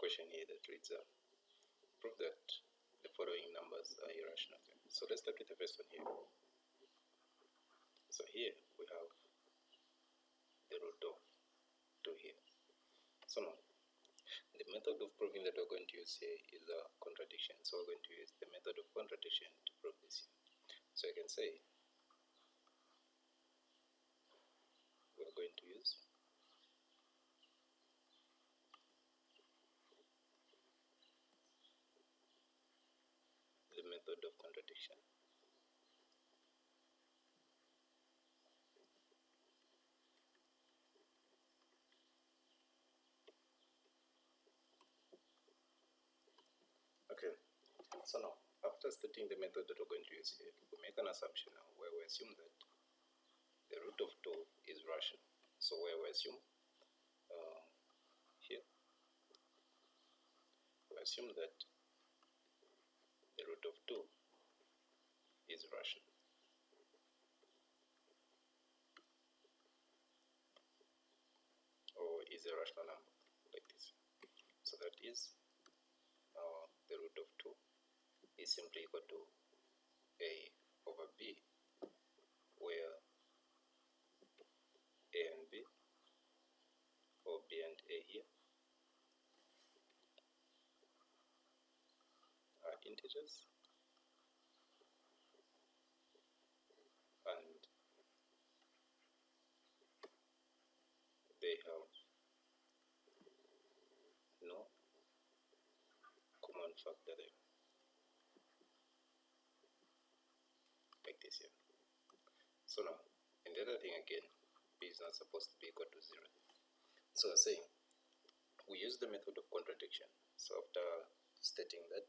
question here that reads prove that the following numbers are irrational. So let's start with the first one here. So here we have the root of 2 here. So now the method of proving that we're going to use here is a contradiction. So we're going to use the method of contradiction to prove this here. So I can say we're going to use the method of contradiction. Okay, so now after stating the method that we're going to use here, we make an assumption now where we assume that the root of 2 is rational. So where we assume here, we assume that the root of 2 is rational. Or is a rational number, like this. So that is the root of 2 is simply equal to a over b, where a and b, or b and a here, are integers, and they have no common factor there, like this here. So now, and the other thing again, b is not supposed to be equal to 0. So I'm saying we use the method of contradiction. So after stating that,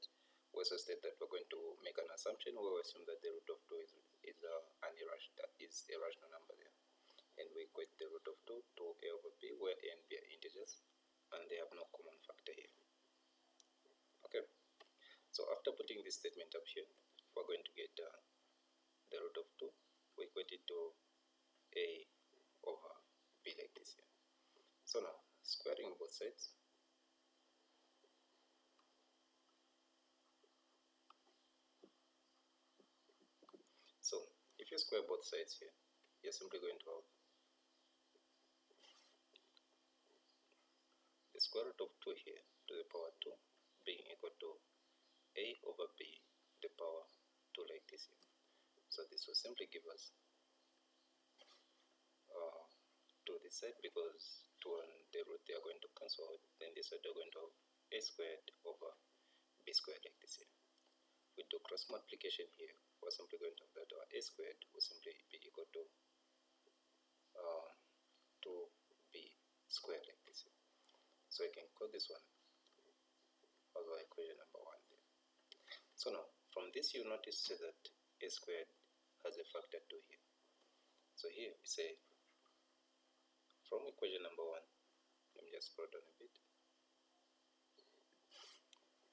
we also state that we're going to make an assumption where we assume that the root of 2 is a rational number there. And we equate the root of 2 to a over b, where a and b are integers, and they have no common factor here. Okay, so after putting this statement up here, we're going to get the root of 2, we equate it to a over b, like this here. So now, squaring both sides, so if you square both sides here, you're simply going to have the square root of 2 here to the power 2 being equal to a over b to the power 2, like this here. So this will simply give us 2 this side, because 2 and the root they are going to cancel out. Then this side they're going to have a squared over b squared, like this here. We do cross multiplication here, we're simply going to have that our a squared will simply be equal to 2b squared, like this here. So I can call this one as our equation number 1 there. So now from this you notice that a squared has a factor 2 here. So here we say from equation number 1, let me just scroll down a bit.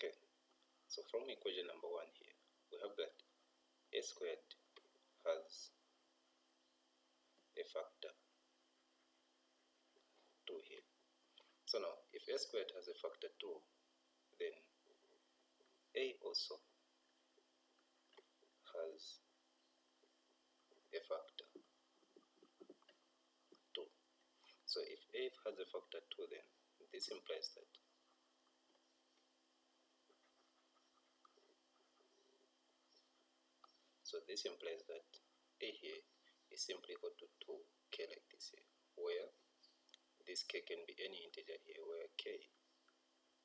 Okay, so from equation number 1 here, we have that a squared has a factor 2 here. So now, if a squared has a factor 2, then a also has a factor 2. So if a has a factor 2, then this implies that a here is simply equal to 2k, like this here, where this k can be any integer here, where k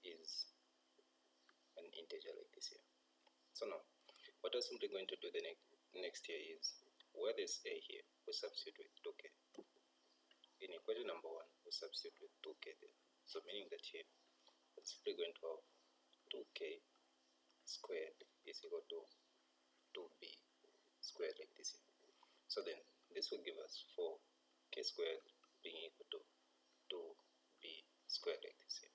is an integer, like this here. So now, what we're simply going to do the next here is, where there's a here, we substitute with 2k. In equation number 1, we substitute with 2k there. So meaning that here, we're simply going to have 2k squared is equal to 2b squared, like this here. So then, this will give us 4k squared being equal to 2b squared, like this here.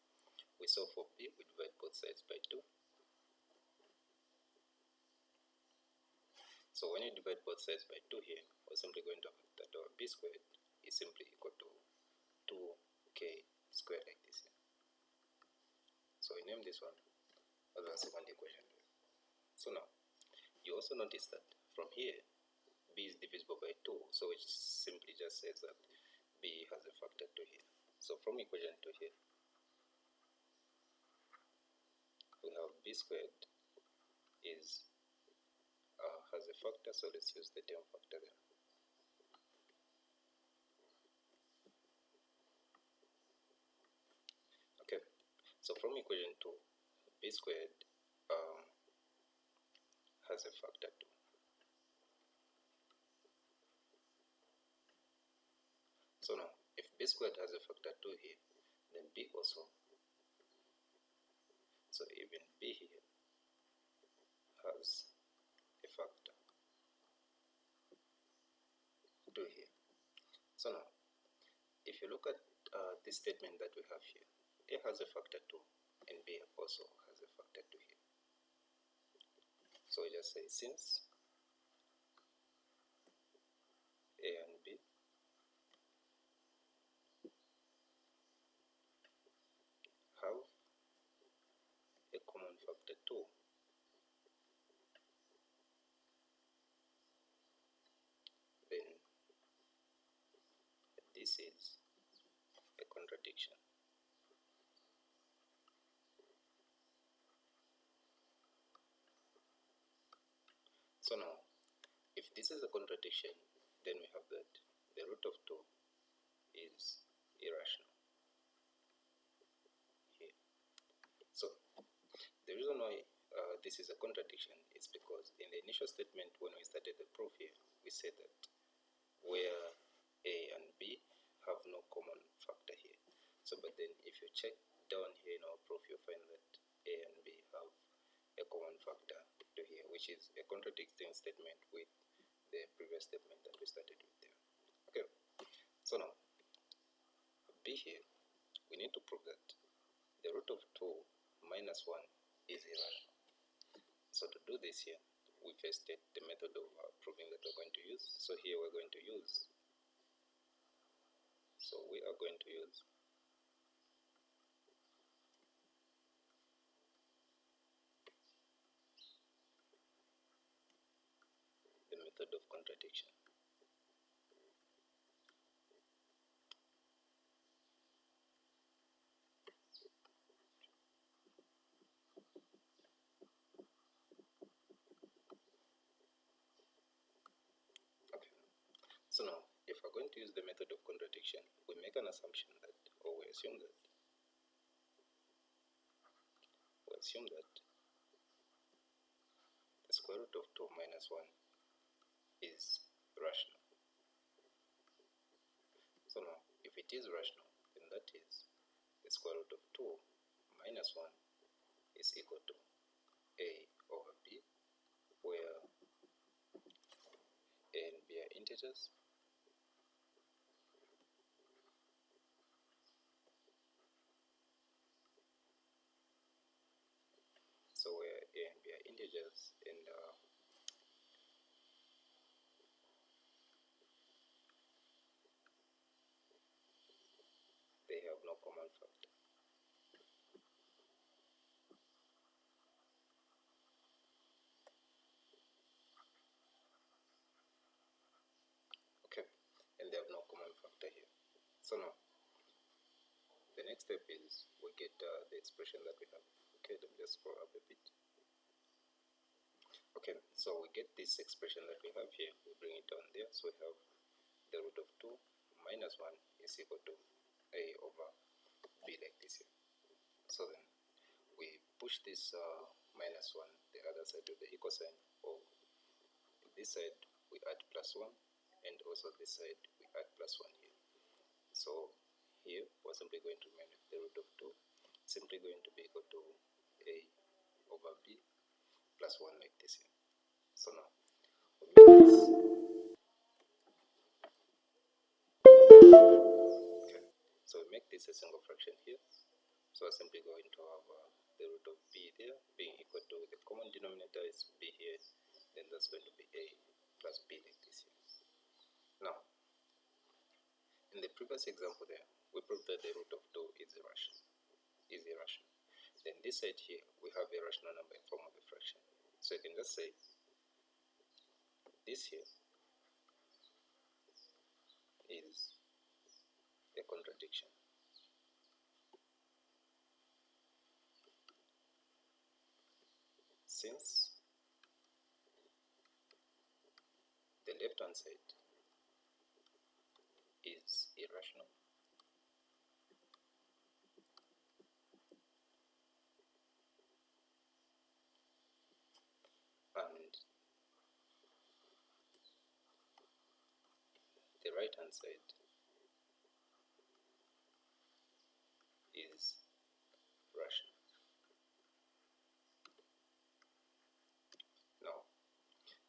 We solve for b, we divide both sides by 2. So when you divide both sides by 2 here, we're simply going to have that our b squared is simply equal to 2k squared, like this here. So we name this one as our second equation. So now, you also notice that from here, b is divisible by 2, so it simply just says that b has a factor 2 here. So from equation 2 here, we have b squared is has a factor, so let's use the term factor there. Okay, so from equation 2, b squared has a factor 2. So now, if b squared has a factor 2 here, then b also, so even b here has a factor 2 here. So now, if you look at this statement that we have here, a has a factor 2 and b also has a factor 2 here. So we just say since a and b have a common factor 2, then this is a contradiction. So now, if this is a contradiction, then we have that the root of 2 is irrational here. So the reason why this is a contradiction is because in the initial statement when we started the proof here, we said that where a and b have no common factor here. So but then if you check down here in our proof, you'll find that a and b have a common factor to here, which is a contradicting statement with the previous statement that we started with there. Okay, so now b here, we need to prove that the root of 2 minus 1 is irrational. So to do this here, we first state the method of proving that we're going to use. So here we're going to use, we are going to use the method of contradiction. Okay. So now, if we're going to use the method of contradiction, we make an assumption that, or we assume that the square root of 2 minus 1 is rational. So now, if it is rational, then that is the square root of 2 minus 1 is equal to a over b, where a and b are integers, so where a and b are integers and they have no common factor. Okay, and they have no common factor here. So now, the next step is we get the expression that we have. Okay, let me just scroll up a bit. Okay, so we get this expression that we have here, we bring it down there, so we have the root of 2 minus 1 is equal to a over b like this here. So then we push this minus 1 the other side of the equal sign, or this side we add plus 1, and also this side we add plus 1 here. So here we're simply going to remain with the root of 2, simply going to be equal to a over b plus 1 like this here. So now we make this. Okay, so we make this a single fraction here. So we're simply going to have the root of b there being equal to the common denominator is b here, then that's going to be a plus b like this here. Now, in the previous example there, we proved that the root of 2 is irrational. Then this side here, we have a rational number in form of a fraction. So you can just say this here is a contradiction. Since the left hand side is irrational and the right hand side is rational. Now,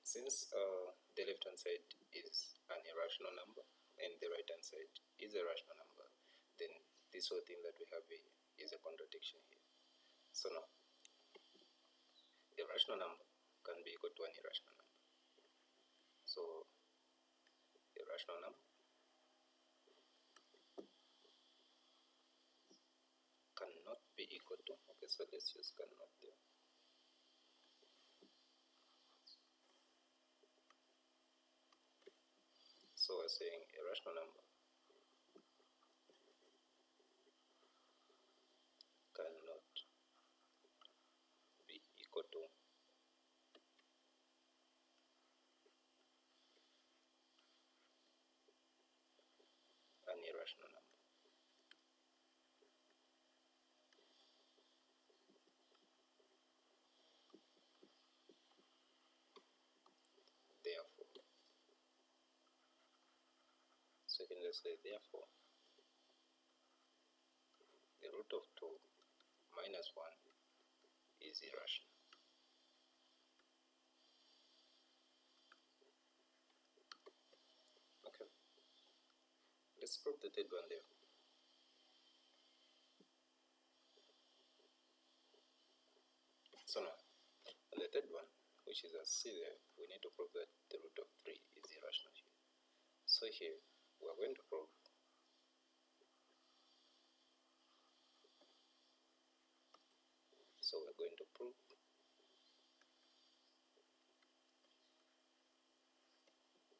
since the left hand side is an irrational number and the right hand side is a rational number, then this whole thing that we have here is a contradiction here. So now, a rational number can be equal to an irrational number. So a rational number cannot be equal to, okay, so let's use cannot there. So we're saying a rational number cannot be equal to an irrational number. Therefore, so you can just say therefore the root of 2 minus 1 is irrational. Okay, let's prove the third one there. So now, on the third one, which is a C there, we need to prove that the root of 3 is irrational here. So here, we're going to prove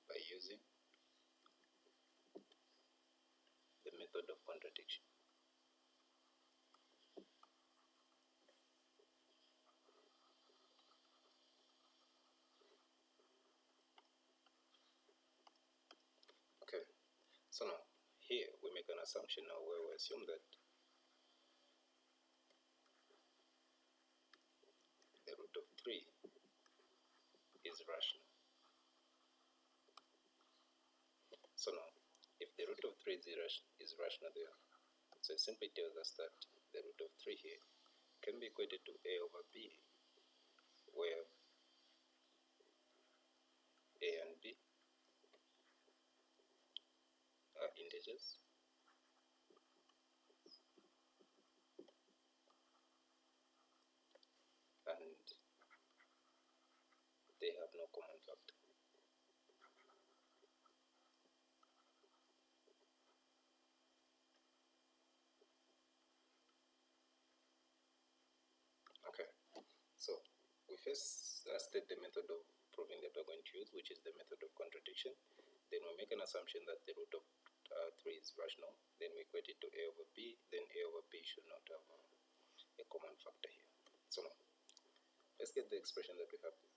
by using the method of contradiction. Okay, so now here we make an assumption now where we assume that the root of 3 is rational. So now, if the root of 3 is rational there, so it simply tells us that the root of 3 here can be equated to a over b, where a and b are integers and they have no common factor. Okay, so we first state the method of proving that we're going to use, which is the method of contradiction. Then we make an assumption that the root of 3 is rational. Then we equate it to a over b. Then a over b should not have a common factor here. So now, let's get the expression that we have here.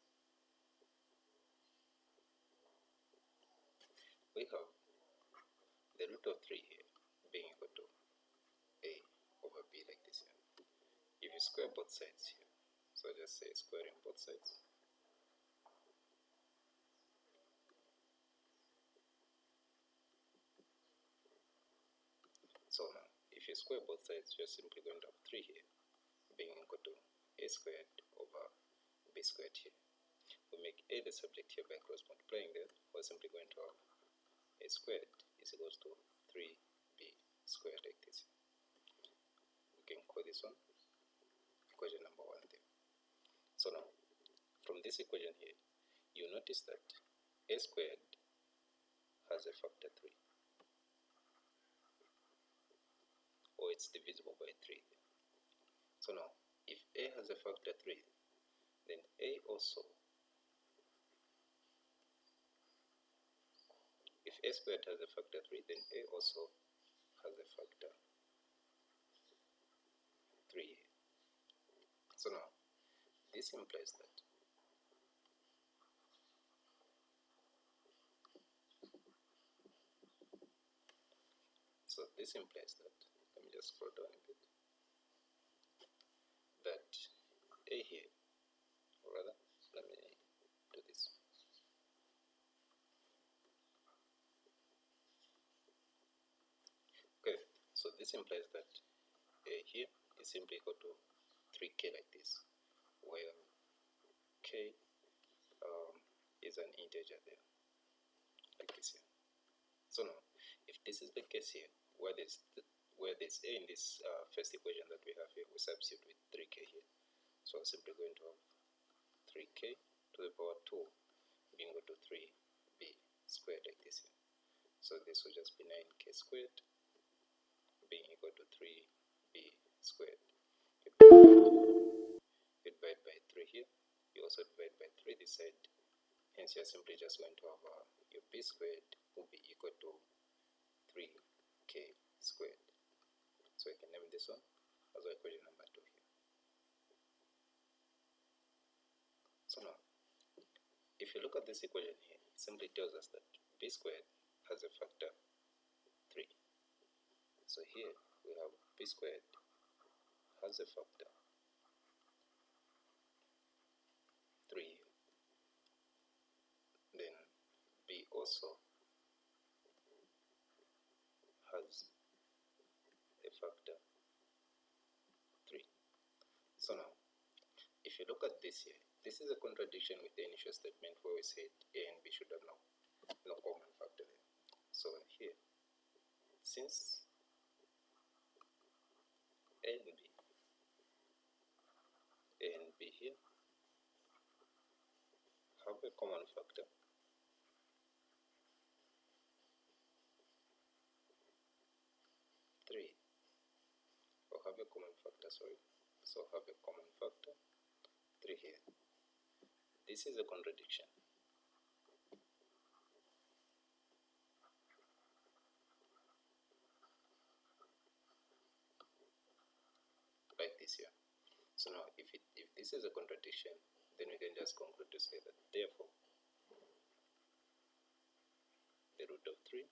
We have the root of 3 here being equal to a over b like this here. If you square both sides here, so just say squaring both sides, so now if you square both sides, you're simply going to have 3 here being equal to a squared over b squared here. We make a the subject here by cross multiplying there. We're simply going to have a squared is equals to 3b squared like this. We can call this one equation number 1 there. So now, from this equation here, you notice that a squared has a factor 3, or it's divisible by 3. So now, if a has a factor 3, then a also, if a squared has a factor 3, then a also has a factor 3. So now, this implies that let me just scroll down a bit, that a here, or rather, let me do this. Okay, so this implies that a here is simply equal to 3k like this, where k is an integer there, like this here. So now, if this is the case here, where there's a in this first equation that we have here, we substitute with 3k here. So I'm simply going to have 3k to the power 2 being equal to 3b squared like this here. So this will just be 9k squared being equal to 3b squared. You divide by 3 here, you also divide by 3 this side, hence you're simply just going to have your b squared will be equal to 3k squared. So I can name this one as equation number 2 here. So now, if you look at this equation here, it simply tells us that b squared has a factor 3. So here we have b squared has a factor 3, then b also has a factor 3. So now, if you look at this here, this is a contradiction with the initial statement where we said a and b should have no common factor there. So here, since a and b here have a common factor 3, or have a common factor, so have a common factor 3 here. This is a contradiction. Like this here. So now, if this is a contradiction, then we can just conclude to say that therefore the root of 3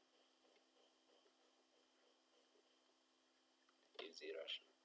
is irrational.